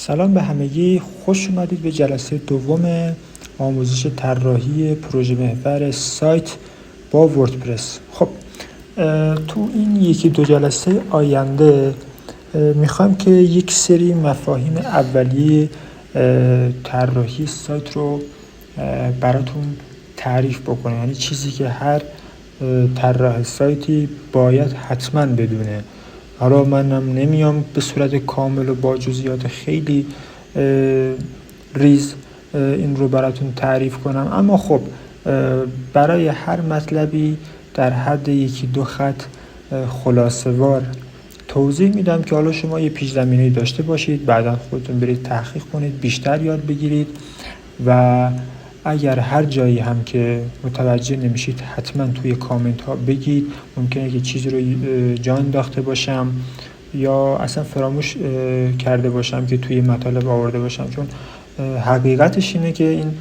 سلام به همگی، خوش اومدید به جلسه دوم آموزش طراحی پروژه محور سایت با وردپرس. خب تو این یکی دو جلسه آینده میخوایم که یک سری مفاهیم اولیه طراحی سایت رو براتون تعریف بکنم، یعنی چیزی که هر طراح سایتی باید حتما بدونه. حالا منم نمیام به صورت کامل و با جزئیات خیلی ریز این رو براتون تعریف کنم، اما خب برای هر مطلبی در حد یکی دو خط خلاصه‌وار توضیح میدم که حالا شما یه پیش زمینه‌ای داشته باشید، بعدا خودتون برید تحقیق کنید، بیشتر یاد بگیرید و اگر هر جایی هم که متوجه نمیشید حتما توی کامنت ها بگید. ممکنه که چیزی رو جا انداخته باشم یا اصلا فراموش کرده باشم که توی مطالب آورده باشم، چون حقیقتش اینه که این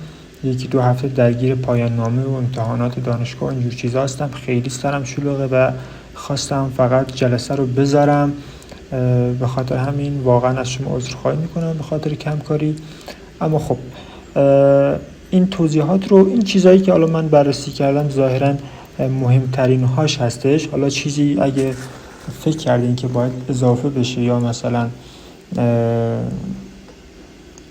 یکی دو هفته درگیر پایان نامه و امتحانات دانشگاه اینجور چیزا هستم، خیلی سرم شلوغه و خواستم فقط جلسه رو بذارم. به خاطر همین واقعا از شما عذرخواهی میکنم به خاطر کمکاری. اما خب این توضیحات رو، این چیزایی که حالا من بررسی کردم ظاهراً مهمترین هاش هستش. حالا چیزی اگه فکر کردین که باید اضافه بشه یا مثلا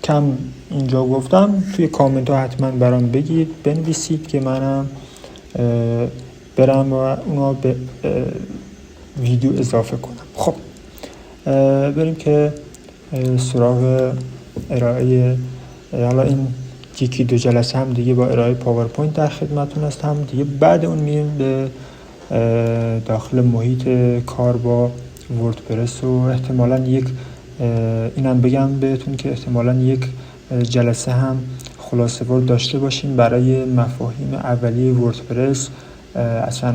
کم اینجا گفتم، توی کامنت ها حتما برام بگید، بنویسید که منم برم و اونا به ویدیو اضافه کنم. خب بریم که سراغ ارائه. حالا این یکی دو جلسه هم دیگه با ارائه پاورپوینت در خدمتون هستم دیگه. بعد اون میریم به داخل محیط کار با وردپرس و احتمالاً اینم بگم بهتون که احتمالاً یک جلسه هم خلاصه‌وار داشته باشیم برای مفاهیم اولیه وردپرس، اصلا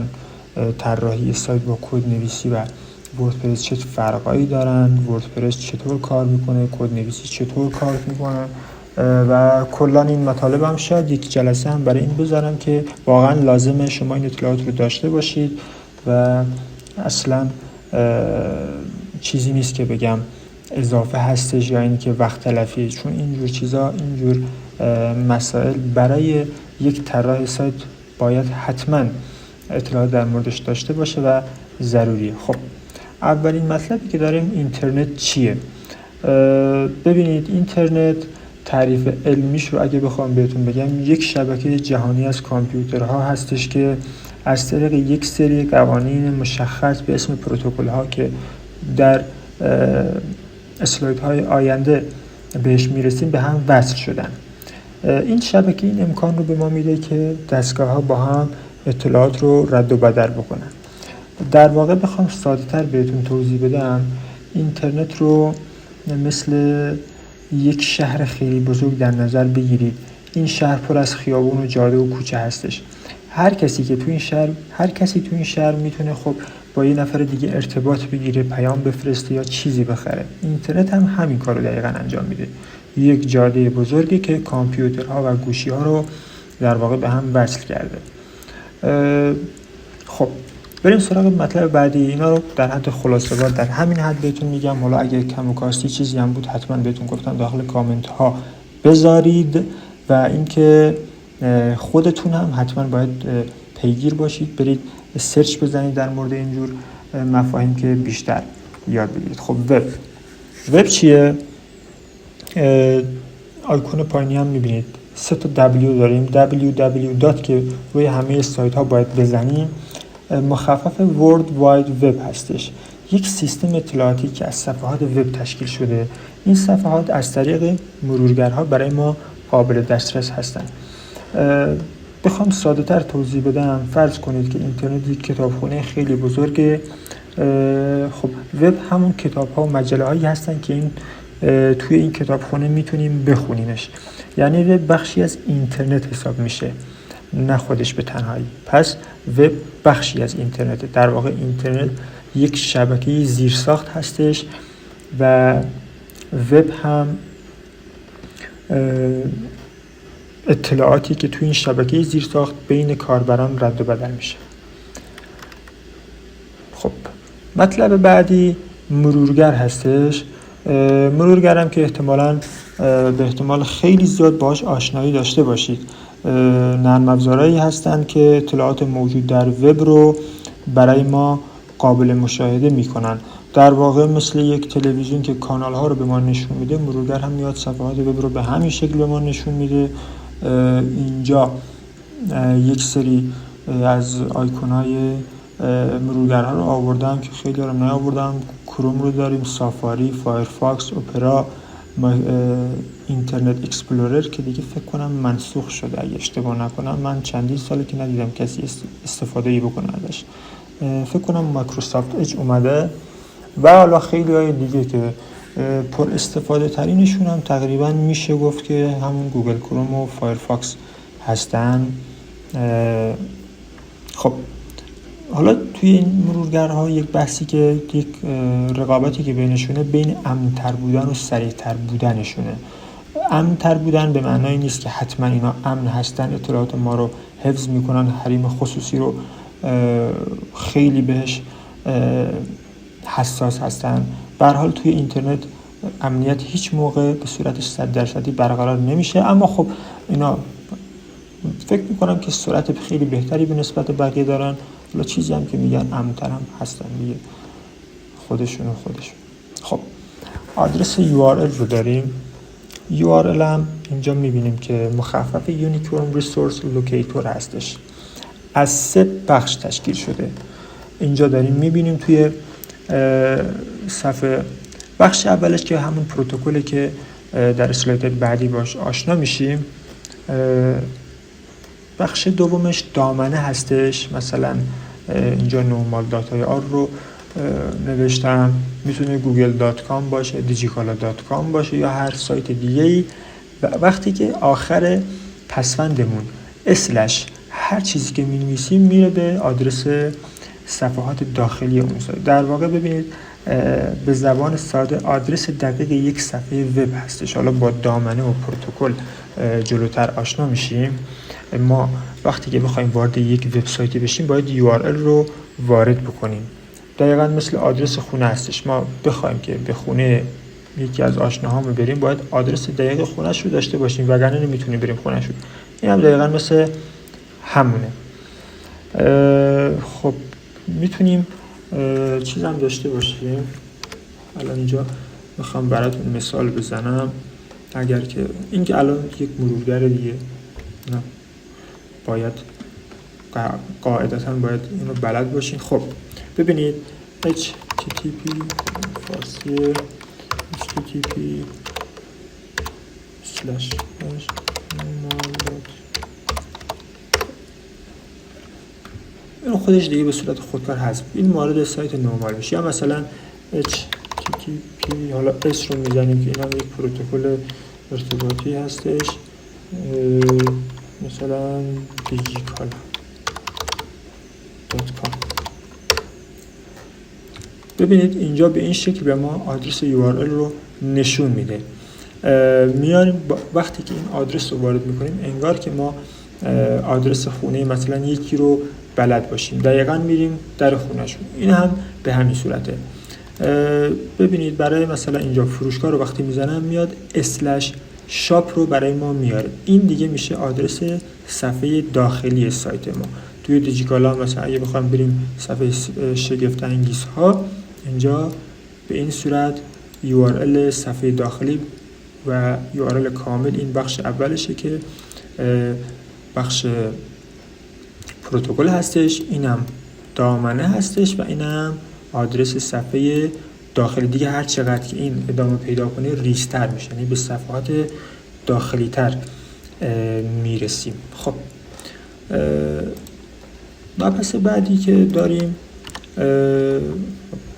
طراحی سایت با کد نویسی و وردپرس چه فرقایی دارن، وردپرس چطور کار میکنه، کد نویسی چطور کار میکنه و کلا این مطالب هم شاید یک جلسه هم برای این بذارم که واقعا لازمه شما این اطلاعات رو داشته باشید و اصلا چیزی نیست که بگم اضافه هستش یا این که وقت تلفیه، چون اینجور چیزا، اینجور مسائل برای یک طراح سایت باید حتما اطلاعات در موردش داشته باشه و ضروریه. خب اولین مطلبی که داریم اینترنت چیه؟ ببینید، اینترنت تعریف علمیش رو اگه بخوام بهتون بگم، یک شبکه جهانی از کامپیوترها هستش که از طریق یک سری قوانین مشخص به اسم پروتکل ها که در اسلایدهای آینده بهش میرسیم به هم وصل شدن. این شبکه این امکان رو به ما میده که دستگاه ها با هم اطلاعات رو رد و بدل بکنن. در واقع بخوام ساده تر بهتون توضیح بدم، اینترنت رو مثل یک شهر خیلی بزرگ در نظر بگیرید. این شهر پر از خیابون و جاده و کوچه هستش. هر کسی تو این شهر میتونه خب با یه نفر دیگه ارتباط بگیره، پیام بفرسته یا چیزی بخره. اینترنت هم همین کار رو دقیقاً انجام میده. یک جاده بزرگی که کامپیوترها و گوشی‌ها رو در واقع به هم وصل کرده. خب بریم سراغ مطلب بعدی. اینا رو در حد خلاصه‌وار در همین حد بهتون میگم. حالا اگه کم و کاستی چیزی هم بود حتما بهتون گفتم داخل کامنت ها بذارید و اینکه خودتون هم حتما باید پیگیر باشید، برید سرچ بزنید در مورد اینجور مفاهیم که بیشتر یاد بگیرید. خب وب چیه؟ آیکون پایینی هم میبینید 3 تا W داریم. www که روی همه سایت ها باید بزنیم مخفف ورلد واید وب هستش، یک سیستم اطلاعاتی که از صفحات وب تشکیل شده. این صفحات از طریق مرورگرها برای ما قابل دسترس هستند. بخوام ساده تر توضیح بدم، فرض کنید که اینترنت یک کتابخونه خیلی بزرگه. خب وب همون کتاب ها و مجله هایی هستن که این توی این کتابخونه میتونیم بخونیمش، یعنی وب بخشی از اینترنت حساب میشه، نه خودش به تنهایی. پس وب بخشی از اینترنت. در واقع اینترنت یک شبکه زیرساخت هستش و وب هم اطلاعاتی که توی این شبکه زیرساخت بین کاربران رد و بدل میشه. خب مطلب بعدی مرورگر هستش. مرورگرم که احتمالاً به احتمال خیلی زیاد باهاش آشنایی داشته باشید. نرم افزارهایی هستند که اطلاعات موجود در وب رو برای ما قابل مشاهده میکنن. در واقع مثل یک تلویزیون که کانال ها رو به ما نشون میده، مرورگر هم میاد صفحات وب رو به همین شکل به ما نشون میده. اینجا یک سری از آیکون های مرورگرها رو آوردم که خیلی رو نیاوردم. کروم رو داریم، سافاری، فایرفاکس، اپرا، اینترنت اکسپلورر که دیگه فکر کنم منسوخ شده اگه اشتباه نکنم. من چندین ساله که ندیدم کسی استفاده بکنه ازش. فکر کنم مایکروسافت اج اومده و حالا خیلی های دیگه که پر استفاده ترینشون هم تقریبا میشه گفت که همون گوگل کروم و فایرفاکس هستن. خب حالا توی این مرورگرها یک بحثی که یک رقابتی که بینشونه بین امن‌تر بودن و سریع‌تر بودنشونه. امن‌تر بودن به معنای نیست که حتما اینا امن هستن، اطلاعات ما رو حفظ میکنن، حریم خصوصی رو خیلی بهش حساس هستن. به هر حال توی اینترنت امنیت هیچ موقع به صورت 100% برقرار نمیشه، اما خب اینا فکر میکنم که سرعت خیلی بهتری به نسبت بقیه دارن. حالا چیزی هم که میگن امن‌تر هم هستن دیگه، خودشون. خب آدرس URL رو داریم. URL هم اینجا میبینیم که مخفف یونیکورن ریسورس لوکیتور هستش. از 3 بخش تشکیل شده. اینجا داریم میبینیم توی صفحه. بخش اولش که همون پروتکلی که در اسلاید بعدی باش آشنا میشیم. بخش دومش دامنه هستش. مثلا اینجا نورمال داتای آر رو نوشتم، میتونه google.com باشه، digicala.com باشه یا هر سایت دیگه‌ای. وقتی که آخر پسوندمون اسلش هر چیزی که می‌نویسیم میره به آدرس صفحات داخلی اون سایت. در واقع ببینید به زبان ساده آدرس دقیق یک صفحه وب هستش. حالا با دامنه و پروتکل جلوتر آشنا میشیم. ما وقتی که بخوایم وارد یک وبسایتی بشیم باید URL رو وارد بکنیم. دقیقاً مثل آدرس خونه هستش. ما بخوایم که به خونه یکی از آشناهامون بریم باید آدرس دقیق خونه‌ش رو داشته باشیم، وگرنه نمیتونیم بریم خونه‌ش رو. این هم دقیقاً مثل همونه. خب میتونیم چیز هم داشته باشیم. الان اینجا میخوام براتون مثال بزنم. اگر که این که الان یک مرورگر دیگه نه باید قاعدتاً باید اینو بلد باشین. خب ببینید http فارسی http اینو خودش دیگه به صورت خودکار حذف. این مورد سایت نرمال میشه. یا مثلا http حالا اس رو میزنیم که اینا یک پروتکل ارتباطی هستش. مثلا digicala.com. ببینید اینجا به این شکل به ما آدرس URL رو نشون میده. میاریم وقتی که این آدرس رو وارد میکنیم انگار که ما آدرس خونه مثلا یکی رو بلد باشیم، دقیقاً میریم در خونهشون. این هم به همین صورته. ببینید برای مثلا اینجا فروشگاه رو وقتی میزنم میاد اسلش شاپ رو برای ما میاره. این دیگه میشه آدرس صفحه داخلی سایت ما. توی دیجیکالا مثلا اگه بخوایم بریم صفحه شگفت انگیز ها، اینجا به این صورت URL صفحه داخلی و URL کامل این بخش اولشه که بخش پروتکل هستش، اینم دامنه هستش و اینم آدرس صفحه داخلی. دیگه هر چقدر که این ادامه پیدا کنه ریزتر میشه، یعنی به صفحات داخلی تر میرسیم. خب مبحث بعدی که داریم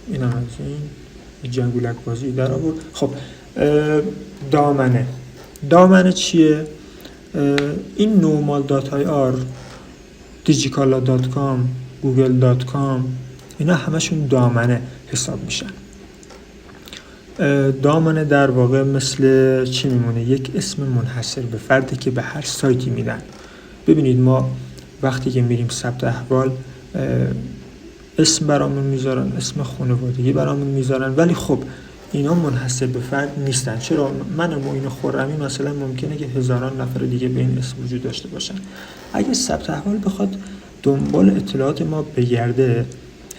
اینم از این جنگولک بازی در آورد. خب دامنه چیه؟ این نورمال داتای آر، digicala.com، google.com اینا همشون دامنه حساب میشن. دامنه در واقع مثل چی میمونه؟ یک اسم منحصر به فردی که به هر سایتی میدن. ببینید ما وقتی که میریم ثبت احوال اسم برامون میذارن، اسم خانوادگی برامون میذارن، ولی خب اینا منحصر به فرد نیستن. چرا؟ من معین خرمی مثلا ممکنه که هزاران نفر دیگه به این اسم وجود داشته باشن. اگه ثبت احوال بخواد دنبال اطلاعات ما بگرده،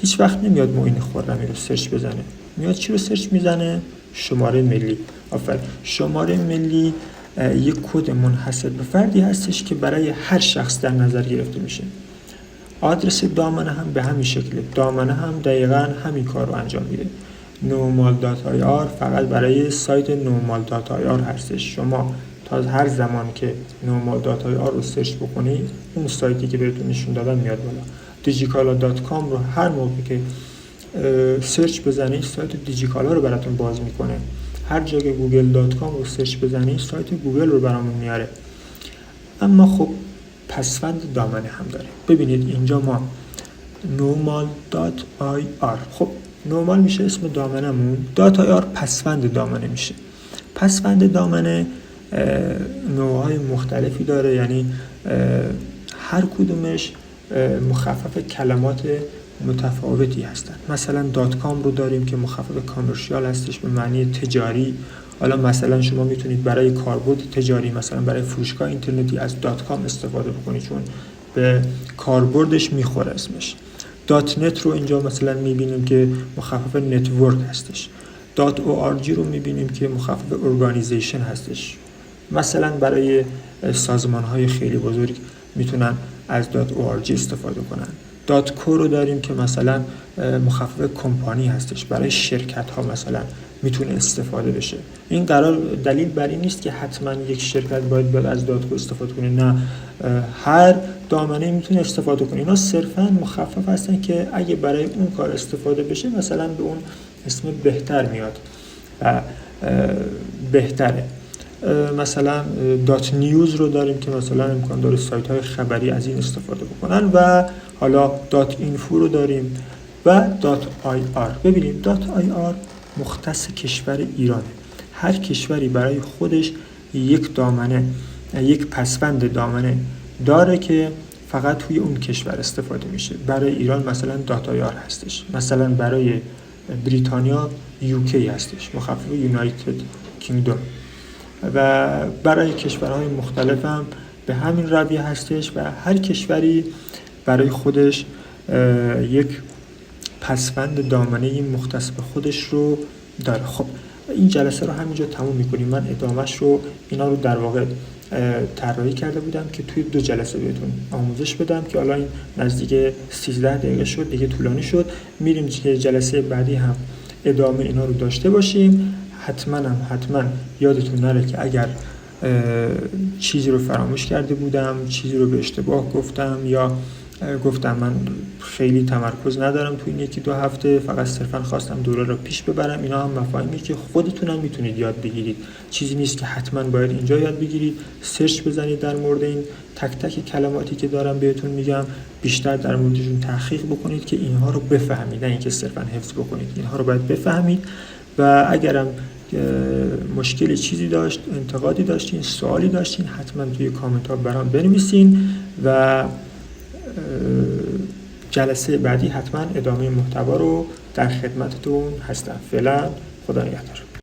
هیچ وقت نمیاد معین خرمی رو سرچ بزنه. میاد چی رو سرچ میزنه؟ شماره ملی. آفرین. شماره ملی یک کد منحصر به فردی هستش که برای هر شخص در نظر گرفته میشه. آدرس دامنه هم به همین شکله. دامنه هم دقیقاً همین کار رو انجام میده. normal.ir فقط برای سایت normal.ir هستش. شما تا هر زمان که normal.ir رو سرچ بکنید، اون سایتی که بهتون نشون دادم میاد بالا. digicala.com رو هر موقع که سرچ بزنید، سایت دیجیکالا رو براتون باز میکنه. هر جا که google.com رو سرچ بزنید، سایت گوگل رو برامون میاره. اما خب پسوند دامنه هم داره. ببینید اینجا ما normal.ir، خب نورمال میشه اسم دامنمون، .ir پسوند دامنه میشه. پسوند دامنه نوعهای مختلفی داره، یعنی هر کدومش مخفف کلمات متفاوتی هستن. مثلا .com رو داریم که مخفف کامرشیال هستش، به معنی تجاری. حالا مثلا شما میتونید برای کاربرد تجاری، مثلا برای فروشگاه اینترنتی از .com استفاده بکنید، چون به کاربردش میخوره اسمش. .net رو اینجا مثلا میبینیم که مخفف نتورک هستش. .org رو میبینیم که مخفف ارگانیزیشن هستش. مثلا برای سازمان‌های خیلی بزرگ میتونن از .org استفاده کنن. .co رو داریم که مثلا مخفف کمپانی هستش، برای شرکت‌ها مثلا میتونه استفاده بشه. این قرار دلیل بر این نیست که حتما یک شرکت باید از .co استفاده کنه، نه، هر دامنه میتونه استفاده کنه. اینا صرفا مخفف هستن که اگه برای اون کار استفاده بشه مثلا به اون اسم بهتر میاد و بهتره. مثلا .news رو داریم که مثلا امکان داره سایت های خبری از این استفاده بکنن، و حالا .info رو داریم و .ir. ببینیم .ir مختص کشور ایرانه. هر کشوری برای خودش یک دامنه، یک پسوند دامنه داره که فقط توی اون کشور استفاده میشه. برای ایران مثلا .ir هستش، مثلا برای بریتانیا UK هستش، مخفف یونایتد کینگدوم، و برای کشورهای مختلف هم به همین رویه هستش و هر کشوری برای خودش یک پسوند دامنه مختص به خودش رو داره. خب این جلسه رو همینجا تموم میکنیم. من ادامهش رو اینا رو در واقع طراحی کرده بودم که توی 2 جلسه بهتون آموزش بدم که الان این نزدیک 13 دقیقه شد دیگه، طولانی شد. میریم که جلسه بعدی هم ادامه اینا رو داشته باشیم. حتما یادتون نره که اگر چیزی رو فراموش کرده بودم، چیزی رو به اشتباه گفتم یا گفتم من خیلی تمرکز ندارم توی این 1-2 هفته، فقط صرفا خواستم دوره رو پیش ببرم، اینا هم مفاهیمی که خودتونم میتونید یاد بگیرید. چیزی نیست که حتما باید اینجا یاد بگیرید. سرچ بزنید در مورد این تک تک کلماتی که دارم بهتون میگم، بیشتر در موردشون تحقیق بکنید که اینها رو بفهمید، نه اینکه صرفا حفظ بکنید. اینها رو باید بفهمید و اگرم مشکلی چیزی داشت، انتقادی داشتین، سوالی داشتین، حتما توی کامنت ها برام بنویسین و جلسه بعدی حتما ادامه محتوا رو در خدمتتون هستم. فعلا خدا نگهدار.